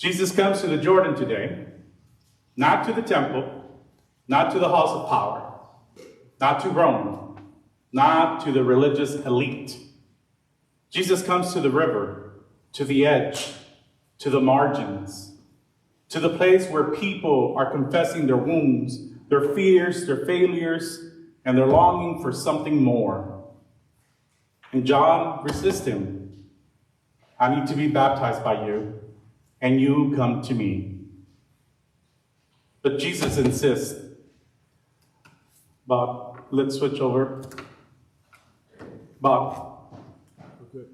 Jesus comes to the Jordan today, not to the temple, not to the halls of power, not to Rome, not to the religious elite. Jesus comes to the river, to the edge, to the margins, to the place where people are confessing their wounds, their fears, their failures, and their longing for something more. And John resists him. I need to be baptized by you, and you come to me. But Jesus insists. Bob, let's switch over. Bob. Okay.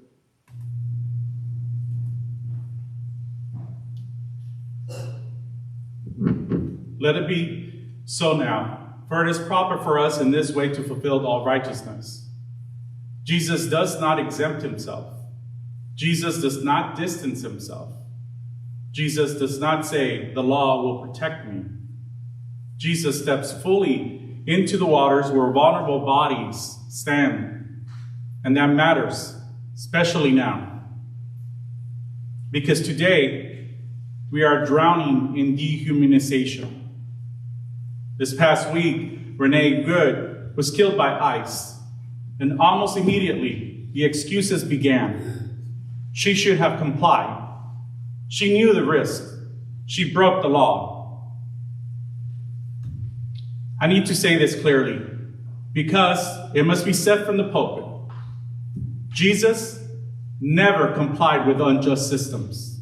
Let it be so now, for it is proper for us in this way to fulfill all righteousness. Jesus does not exempt himself. Jesus does not distance himself. Jesus does not say, the law will protect me. Jesus steps fully into the waters where vulnerable bodies stand. And that matters, especially now. Because today, we are drowning in dehumanization. This past week, Renee Good was killed by ICE. And almost immediately, the excuses began. She should have complied. She knew the risk. She broke the law. I need to say this clearly, because it must be said from the pulpit. Jesus never complied with unjust systems.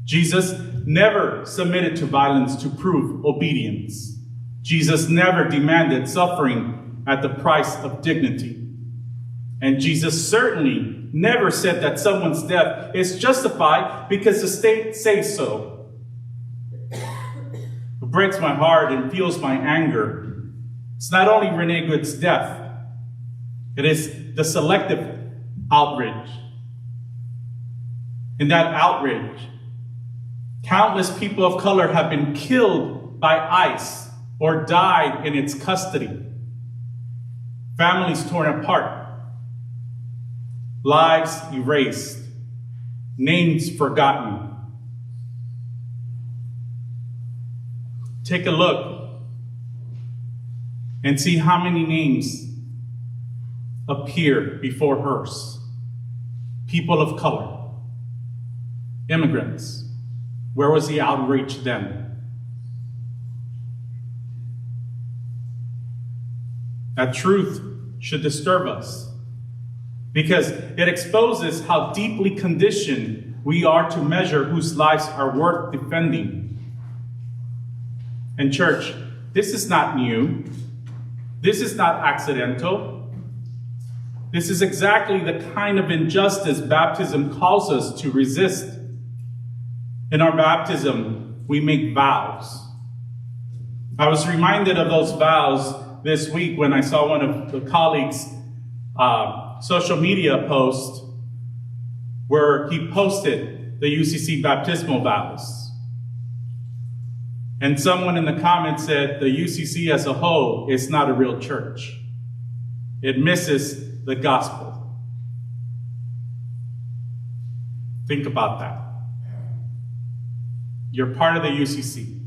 Jesus never submitted to violence to prove obedience. Jesus never demanded suffering at the price of dignity. And Jesus certainly never said that someone's death is justified because the state says so. What breaks my heart and fuels my anger, it's not only Renee Good's death, it is the selective outrage. In that outrage, countless people of color have been killed by ICE or died in its custody. Families torn apart. Lives erased, names forgotten. Take a look and see how many names appear before hers. People of color, immigrants. Where was the outrage then? That truth should disturb us, because it exposes how deeply conditioned we are to measure whose lives are worth defending. And church, this is not new. This is not accidental. This is exactly the kind of injustice baptism calls us to resist. In our baptism, we make vows. I was reminded of those vows this week when I saw one of the colleagues' social media post where he posted the UCC baptismal vows. And someone in the comments said the UCC as a whole is not a real church. It misses the gospel. Think about that. You're part of the UCC.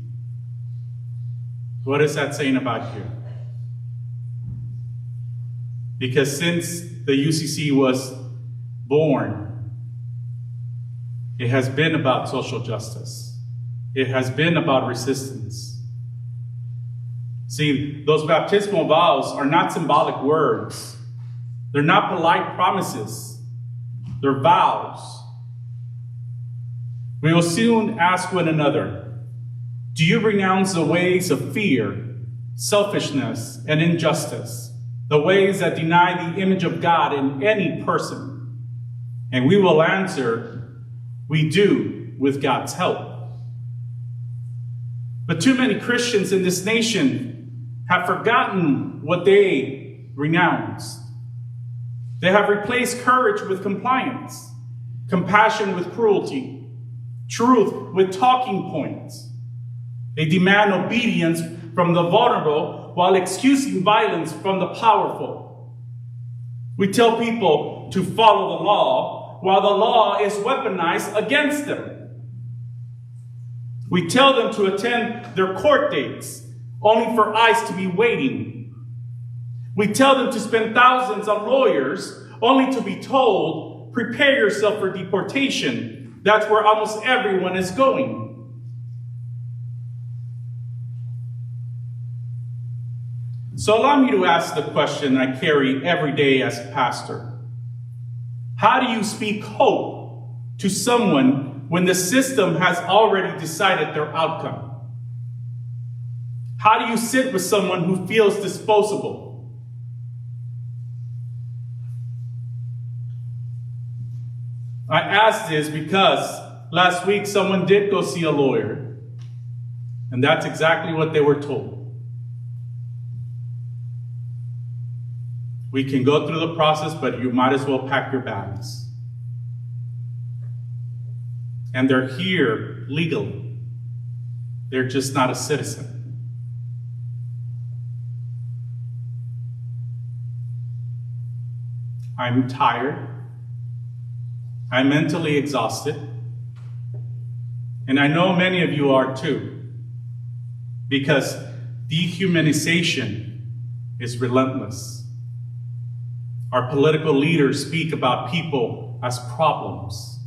What is that saying about you? Because since the UCC was born, it has been about social justice. It has been about resistance. See, those baptismal vows are not symbolic words. They're not polite promises. They're vows. We will soon ask one another, do you renounce the ways of fear, selfishness, and injustice? The ways that deny the image of God in any person? And we will answer, we do, with God's help. But too many Christians in this nation have forgotten what they renounced. They have replaced courage with compliance, compassion with cruelty, truth with talking points. They demand obedience from the vulnerable while excusing violence from the powerful. We tell people to follow the law while the law is weaponized against them. We tell them to attend their court dates, only for ICE to be waiting. We tell them to spend thousands on lawyers, only to be told, prepare yourself for deportation. That's where almost everyone is going. So allow me to ask the question I carry every day as a pastor. How do you speak hope to someone when the system has already decided their outcome? How do you sit with someone who feels disposable? I ask this because last week someone did go see a lawyer, and that's exactly what they were told. We can go through the process, but you might as well pack your bags. And they're here legally. They're just not a citizen. I'm tired. I'm mentally exhausted. And I know many of you are too. Because dehumanization is relentless. Our political leaders speak about people as problems,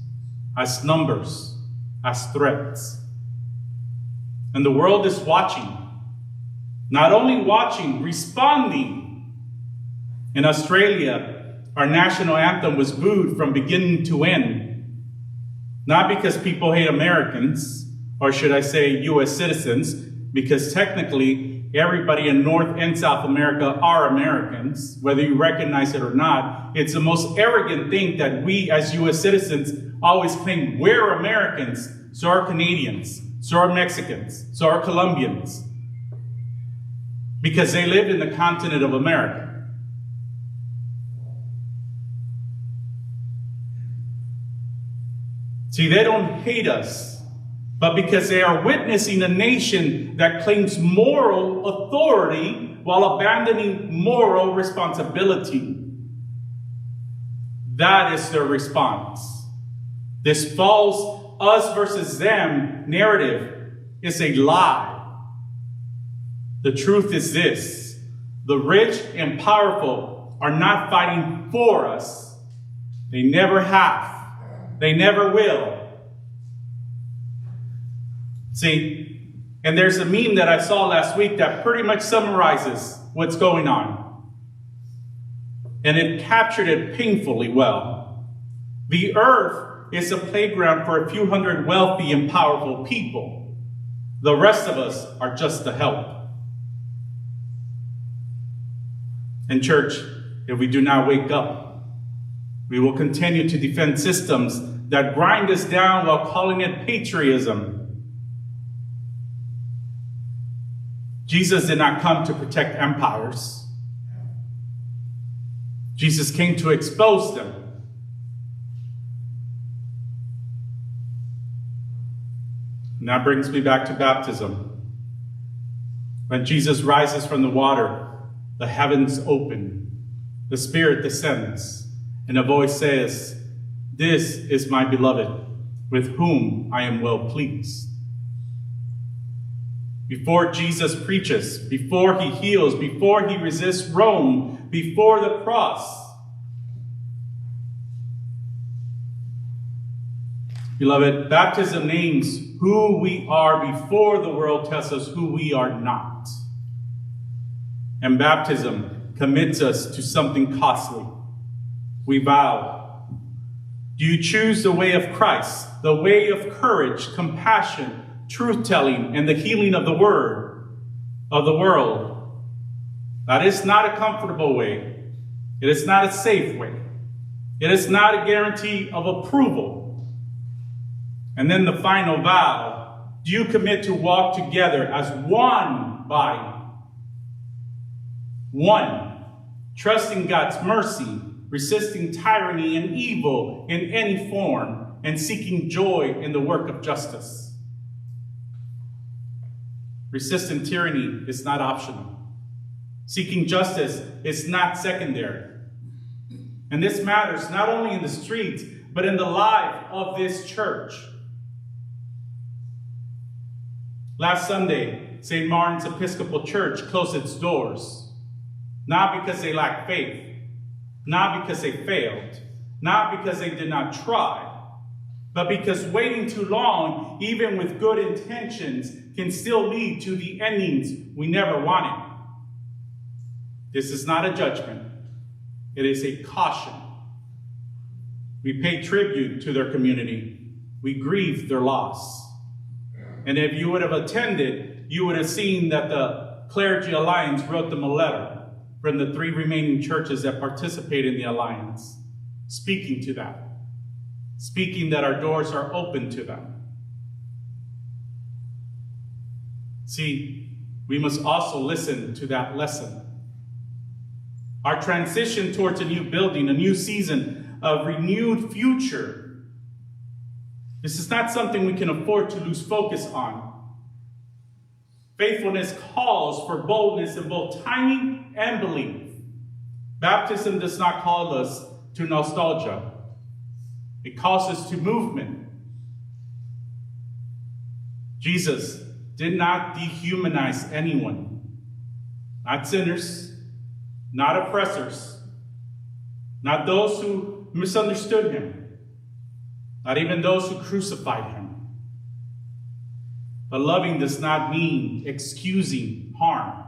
as numbers, as threats. And the world is watching. Not only watching, responding. In Australia, our national anthem was booed from beginning to end. Not because people hate Americans, or should I say US citizens, because technically everybody in North and South America are Americans, whether you recognize it or not. It's the most arrogant thing that we as US citizens always claim we're Americans, so are Canadians, so are Mexicans, so are Colombians, because they live in the continent of America. See, they don't hate us, but because they are witnessing a nation that claims moral authority while abandoning moral responsibility. That is their response. This false us versus them narrative is a lie. The truth is this: the rich and powerful are not fighting for us. They never have. They never will. See, and there's a meme that I saw last week that pretty much summarizes what's going on. And it captured it painfully well. The earth is a playground for a few hundred wealthy and powerful people. The rest of us are just the help. And church, if we do not wake up, we will continue to defend systems that grind us down while calling it patriotism. Jesus did not come to protect empires. Jesus came to expose them. And that brings me back to baptism. When Jesus rises from the water, the heavens open, the Spirit descends, and a voice says, "This is my beloved, with whom I am well pleased." Before Jesus preaches, before he heals, before he resists Rome, before the cross. Beloved, baptism names who we are before the world tells us who we are not. And baptism commits us to something costly. We vow. Do you choose the way of Christ, the way of courage, compassion, truth-telling, and the healing of the word, of the world? That is not a comfortable way. It is not a safe way. It is not a guarantee of approval. And then the final vow: do you commit to walk together as one body? One, trusting God's mercy, resisting tyranny and evil in any form, and seeking joy in the work of justice. Resisting tyranny is not optional. Seeking justice is not secondary. And this matters not only in the streets, but in the life of this church. Last Sunday, St. Martin's Episcopal Church closed its doors, not because they lacked faith, not because they failed, not because they did not try, but because waiting too long, even with good intentions, can still lead to the endings we never wanted. This is not a judgment. It is a caution. We pay tribute to their community. We grieve their loss. And if you would have attended, you would have seen that the Clergy Alliance wrote them a letter from the 3 remaining churches that participate in the Alliance, speaking to that, speaking that our doors are open to them. See, we must also listen to that lesson. Our transition towards a new building, a new season, a renewed future. This is not something we can afford to lose focus on. Faithfulness calls for boldness in both timing and belief. Baptism does not call us to nostalgia. It calls us to movement. Jesus did not dehumanize anyone, not sinners, not oppressors, not those who misunderstood him, not even those who crucified him. But loving does not mean excusing harm.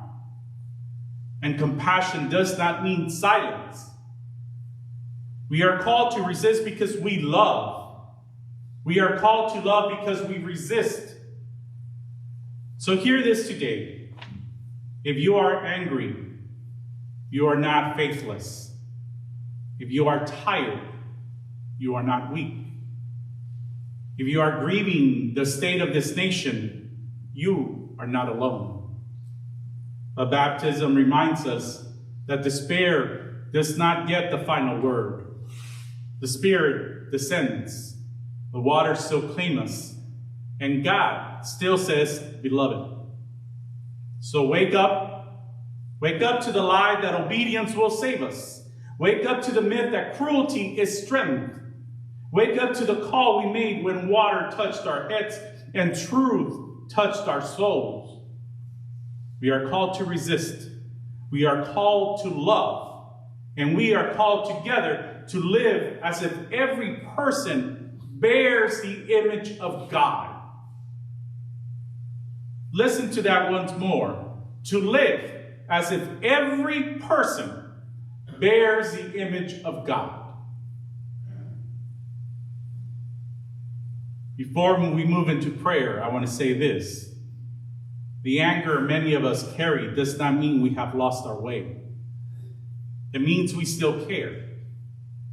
And compassion does not mean silence. We are called to resist because we love. We are called to love because we resist. So hear this today. If you are angry, you are not faithless. If you are tired, you are not weak. If you are grieving the state of this nation, you are not alone. But baptism reminds us that despair does not get the final word. The Spirit descends. The waters still claim us. And God still says, beloved. So wake up. Wake up to the lie that obedience will save us. Wake up to the myth that cruelty is strength. Wake up to the call we made when water touched our heads and truth touched our souls. We are called to resist. We are called to love. And we are called together to live as if every person bears the image of God. Listen to that once more. To live as if every person bears the image of God. Before we move into prayer, I want to say this. The anger many of us carry does not mean we have lost our way. It means we still care.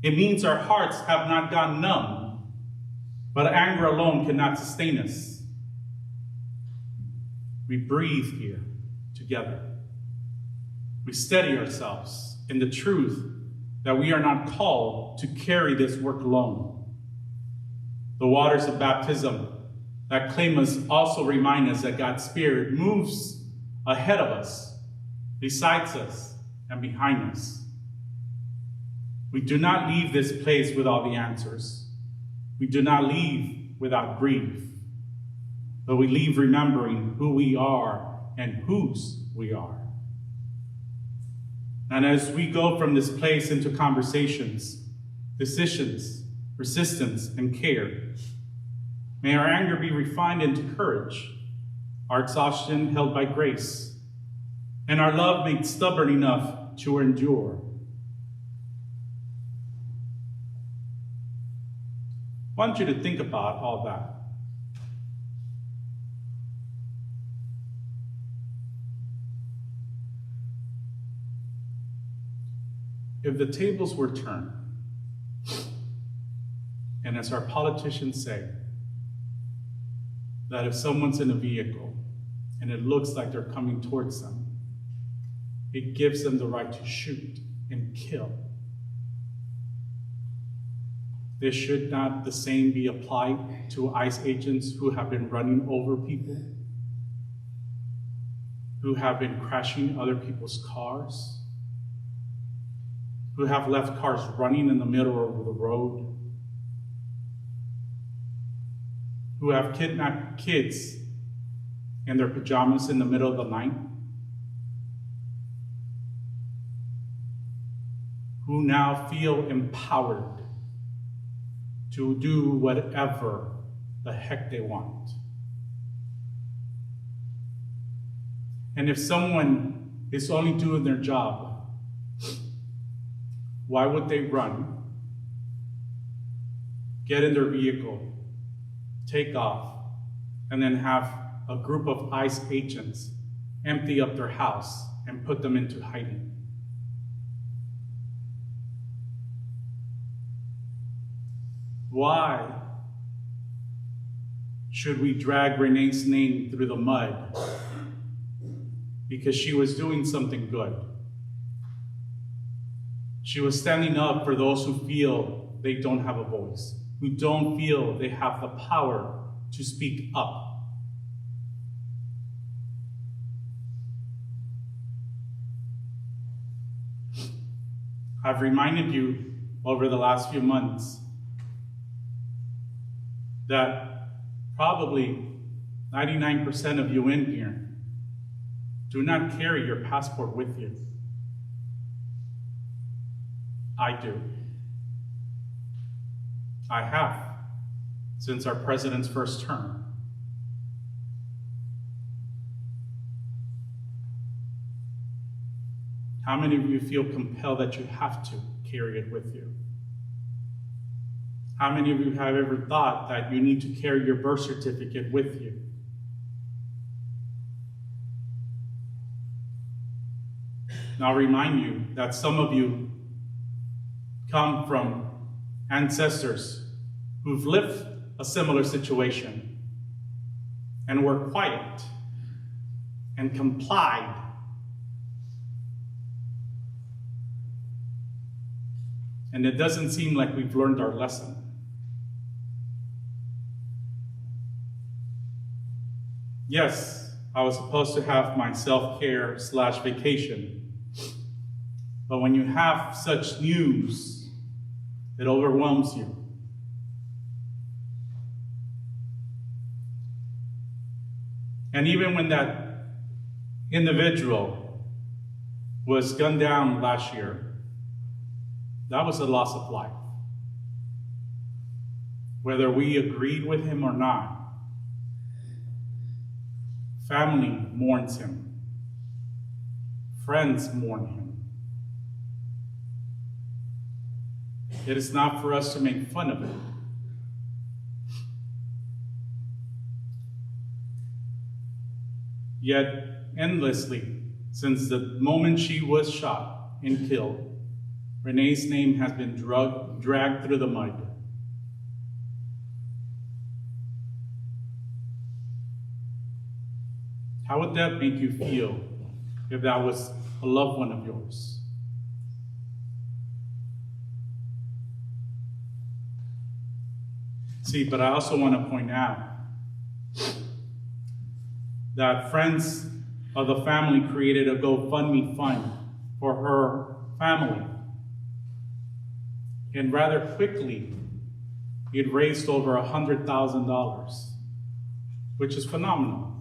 It means our hearts have not gone numb. But anger alone cannot sustain us. We breathe here together. We steady ourselves in the truth that we are not called to carry this work alone. The waters of baptism that claim us also remind us that God's Spirit moves ahead of us, besides us, and behind us. We do not leave this place without the answers. We do not leave without grief, but we leave remembering who we are and whose we are. And as we go from this place into conversations, decisions, resistance, and care, may our anger be refined into courage, our exhaustion held by grace, and our love made stubborn enough to endure. I want you to think about all that. If the tables were turned, and as our politicians say, that if someone's in a vehicle and it looks like they're coming towards them, it gives them the right to shoot and kill. This should not the same be applied to ICE agents who have been running over people, who have been crashing other people's cars, who have left cars running in the middle of the road, who have kidnapped kids in their pajamas in the middle of the night, who now feel empowered to do whatever the heck they want. And if someone is only doing their job, why would they run, get in their vehicle, take off, and then have a group of ICE agents empty up their house and put them into hiding? Why should we drag Renee's name through the mud because she was doing something good? She was standing up for those who feel they don't have a voice, who don't feel they have the power to speak up. I've reminded you over the last few months that probably 99% of you in here do not carry your passport with you. I do. I have since our president's first term. How many of you feel compelled that you have to carry it with you? How many of you have ever thought that you need to carry your birth certificate with you? And I'll remind you that some of you come from ancestors who've lived a similar situation and were quiet and complied. And it doesn't seem like we've learned our lesson. Yes, I was supposed to have my self-care / vacation. But when you have such news, it overwhelms you. And even when that individual was gunned down last year, that was a loss of life. Whether we agreed with him or not, family mourns him. Friends mourn him. It is not for us to make fun of it. Yet, endlessly, since the moment she was shot and killed, Renee's name has been dragged through the mud. How would that make you feel if that was a loved one of yours? See, but I also want to point out that friends of the family created a GoFundMe fund for her family. And rather quickly, it raised over $100,000, which is phenomenal.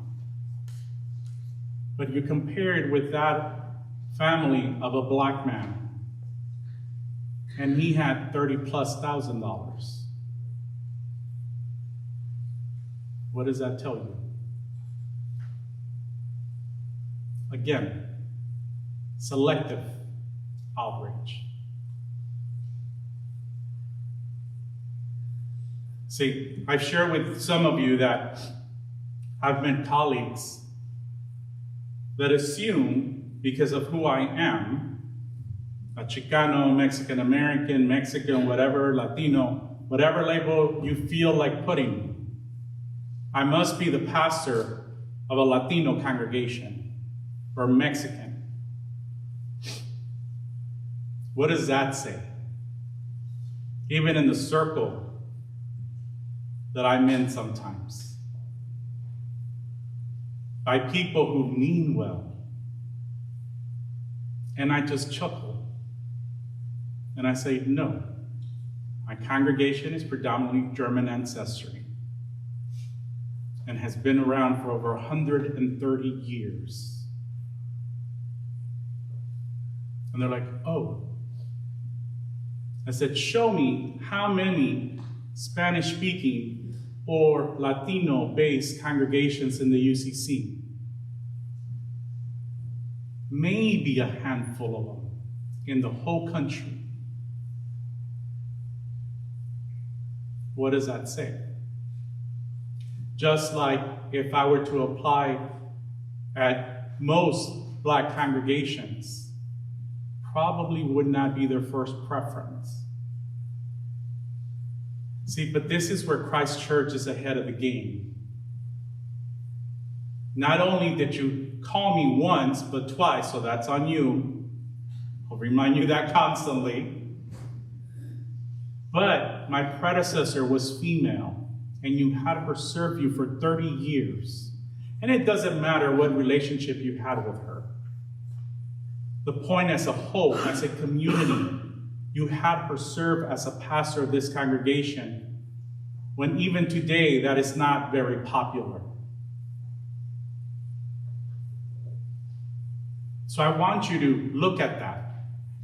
But you compare it with that family of a black man, and he had $30,000+. What does that tell you? Again, selective outrage. See, I've shared with some of you that I've met colleagues that assume, because of who I am, a Chicano, Mexican American, Mexican, whatever, Latino, whatever label you feel like putting, I must be the pastor of a Latino congregation or Mexican. What does that say? Even in the circle that I'm in sometimes, by people who mean well. And I just chuckle. And I say, no, my congregation is predominantly German ancestry. and has been around for over 130 years. And they're like, oh. I said, show me how many Spanish-speaking or Latino-based congregations in the UCC. Maybe a handful of them in the whole country. What does that say? Just like if I were to apply at most Black congregations, probably would not be their first preference. See, but this is where Christ Church is ahead of the game. Not only did you call me once, but twice, so that's on you. I'll remind you that constantly. But my predecessor was female, and you had her serve you for 30 years. And it doesn't matter what relationship you had with her. The point as a whole, as a community, you had her serve as a pastor of this congregation, when even today that is not very popular. So I want you to look at that.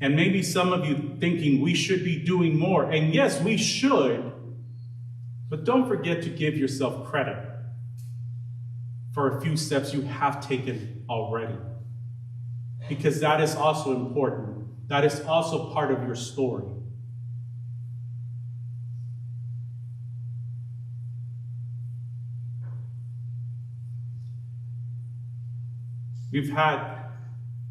And maybe some of you thinking we should be doing more. And yes, we should. But don't forget to give yourself credit for a few steps you have taken already. Because that is also important. That is also part of your story. We've had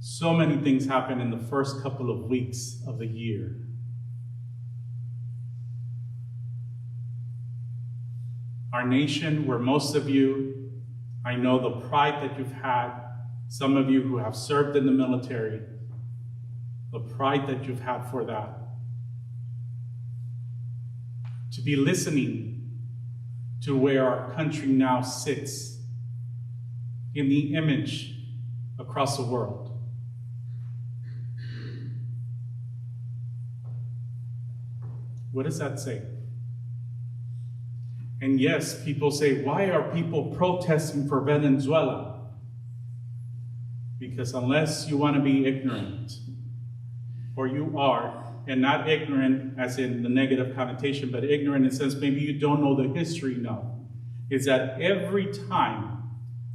so many things happen in the first couple of weeks of the year. Our nation, where most of you, I know the pride that you've had, some of you who have served in the military, the pride that you've had for that. To be listening to where our country now sits in the image across the world. What does that say? And yes, people say, why are people protesting for Venezuela? Because unless you want to be ignorant, or you are, and not ignorant as in the negative connotation, but ignorant in the sense maybe you don't know the history enough, is that every time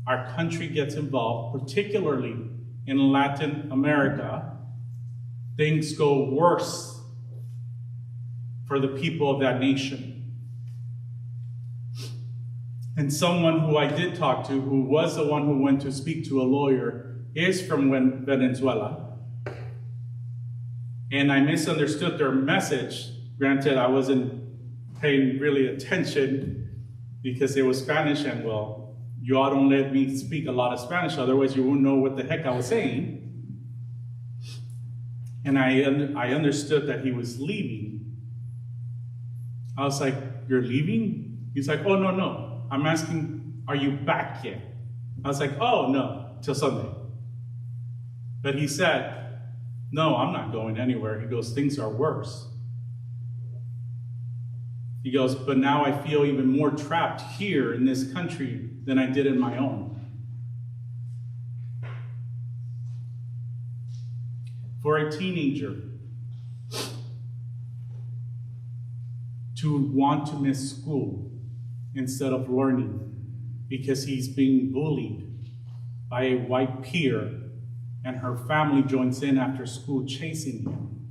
our country gets involved, particularly in Latin America, things go worse for the people of that nation. And someone who I did talk to, who was the one who went to speak to a lawyer, is from Venezuela. And I misunderstood their message. Granted, I wasn't paying really attention because it was Spanish, and well, you all don't let me speak a lot of Spanish, otherwise you won't know what the heck I was saying. And I understood that he was leaving. I was like, you're leaving? He's like, oh, no. I'm asking, are you back yet? I was like, oh, no, till Sunday. But he said, no, I'm not going anywhere. He goes, things are worse. He goes, but now I feel even more trapped here in this country than I did in my own. For a teenager to want to miss school instead of learning because he's being bullied by a white peer and her family joins in after school chasing him.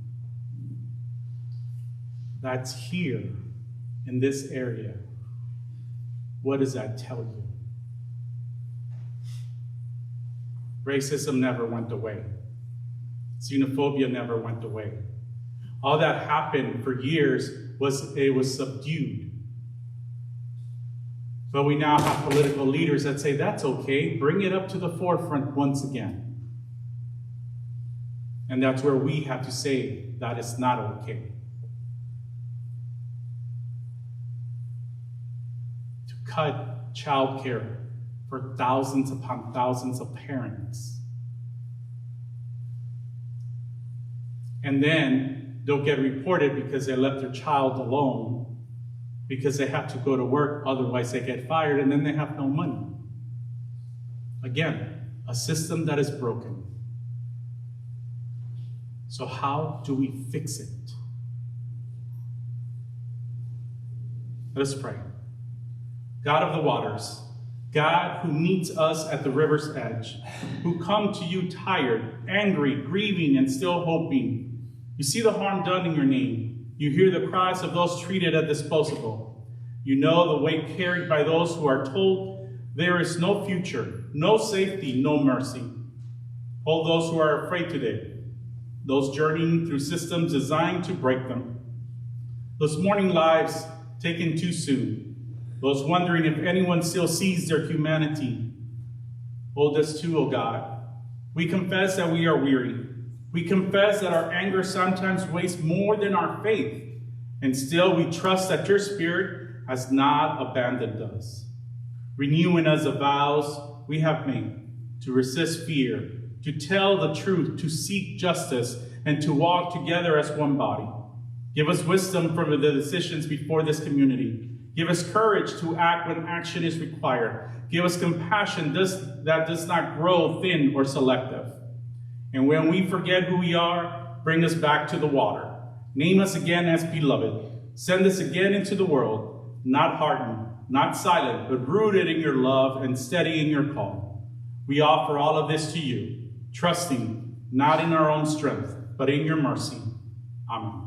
That's here in this area. What does that tell you? Racism never went away. Xenophobia never went away. All that happened for years was subdued. But we now have political leaders that say, that's okay, bring it up to the forefront once again. And that's where we have to say that is not okay. To cut childcare for thousands upon thousands of parents. And then they'll get reported because they left their child alone because they have to go to work, otherwise they get fired, and then they have no money. Again, a system that is broken. So how do we fix it? Let us pray. God of the waters, God who meets us at the river's edge, who come to you tired, angry, grieving, and still hoping. You see the harm done in your name. You hear the cries of those treated as disposable. You know the weight carried by those who are told there is no future, no safety, no mercy. Hold those who are afraid today, those journeying through systems designed to break them, those mourning lives taken too soon, those wondering if anyone still sees their humanity. Hold us too, O God. We confess that we are weary. We confess that our anger sometimes weighs more than our faith, and still we trust that your Spirit has not abandoned us. Renew in us the vows we have made to resist fear, to tell the truth, to seek justice, and to walk together as one body. Give us wisdom for the decisions before this community. Give us courage to act when action is required. Give us compassion that does not grow thin or selective. And when we forget who we are, bring us back to the water. Name us again as beloved. Send us again into the world, not hardened, not silent, but rooted in your love and steady in your call. We offer all of this to you, trusting not in our own strength, but in your mercy. Amen.